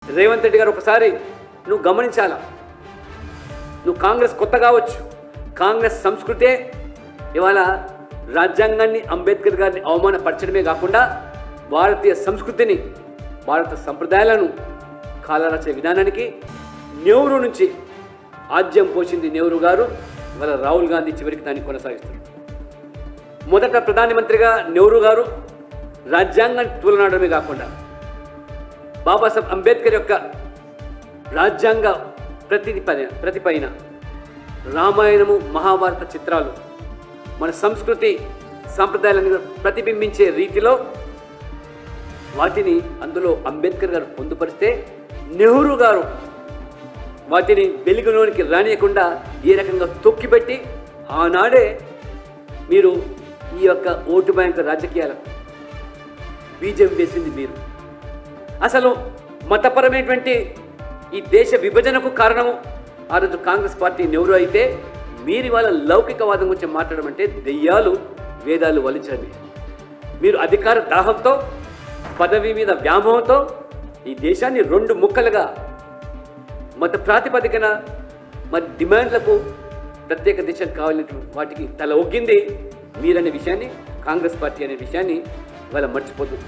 రేవంత్ రెడ్డి గారు ఒకసారి నువ్వు గమనించాలా, నువ్వు కాంగ్రెస్ కొత్త కావచ్చు, కాంగ్రెస్ సంస్కృతే ఇవాళ రాజ్యాంగాన్ని అంబేద్కర్ గారిని అవమానపరచడమే కాకుండా భారతీయ సంస్కృతిని భారత సంప్రదాయాలను కాలరాచే విధానానికి నెహ్రూ నుంచి ఆద్యం పోసింది నెహ్రూ గారు. ఇవాళ రాహుల్ గాంధీ చివరికి దాన్ని కొనసాగిస్తారు. మొదట ప్రధానమంత్రిగా నెహ్రూ గారు రాజ్యాంగాన్ని తూలనాడమే కాకుండా బాబాసాహెబ్ అంబేద్కర్ యొక్క రాజ్యాంగ ప్రతిపైన రామాయణము మహాభారత చిత్రాలు మన సంస్కృతి సాంప్రదాయాలను ప్రతిబింబించే రీతిలో వాటిని అందులో అంబేద్కర్ గారు పొందుపరిస్తే నెహ్రూ గారు వాటిని వెలుగులోనికి రానియకుండా ఏ రకంగా తొక్కిపెట్టి ఆనాడే మీరు ఈ యొక్క ఓటు బ్యాంకు రాజకీయాలకు బీజం వేసింది మీరు. అసలు మతపరమైనటువంటి ఈ దేశ విభజనకు కారణము ఆ రోజు కాంగ్రెస్ పార్టీ నెహ్రూ అయితే మీరు ఇవాళ లౌకికవాదం గురించి మాట్లాడడం అంటే దెయ్యాలు వేదాలు వలించడమే. మీరు అధికార దాహంతో పదవి మీద వ్యామోహంతో ఈ దేశాన్ని రెండు ముక్కలుగా మత ప్రాతిపదికన మరి డిమాండ్లకు ప్రత్యేక దిశ కావాలని వాటికి తల ఒగ్గింది మీరనే విషయాన్ని, కాంగ్రెస్ పార్టీ అనే విషయాన్ని ఇవాళ మర్చిపోతుంది.